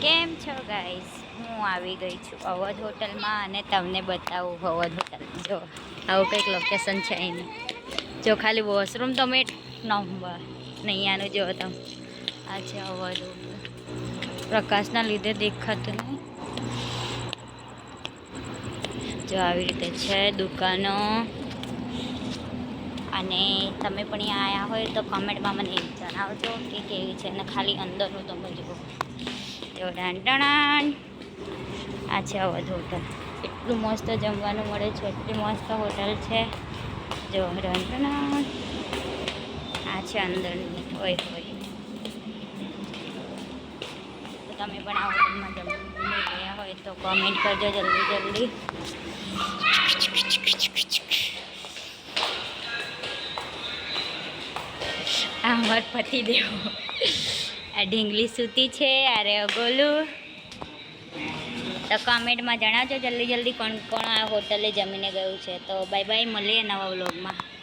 કેમ છો ગાઈસ? હું આવી ગઈ છું અવધ હોટલમાં અને તમને બતાવું અવધ હોટલ. જો આવું કંઈક લોકેશન છે એની. જો ખાલી વોશરૂમ તમે નંબર નહીં આનું જો તમે. આ છે અવધ હોટલ. પ્રકાશના લીધે દેખાતું નહીં. જો આવી રીતે છે દુકાનો. અને તમે પણ અહીંયા આવ્યા હોય તો કમેન્ટમાં મને જણાવજો કે કેવી છે. અને ખાલી અંદરનું તમે જુઓ. જો ડાંટાણાન આ છે અવધ હોટલ. એટલું મસ્ત જમવાનું મળે છે, એટલી મસ્ત હોટલ છે. જો ડાંટાણાન આ છે અંદરની. હોય હોય તો તમે પણ આ હોટલમાં જમવા ગયા હોય તો કોમેન્ટ કરજો જલ્દી જલ્દી. આ અમાર પતિ દેવો આ ઢીંગલી સૂતી છે. અરે ગોલું તો કોમેન્ટમાં જણાવજો જલ્દી જલ્દી કોણ કોણ આ હોટલે જમીને ગયું છે. તો બાય બાય, મળીએ નવા વ્લોગમાં.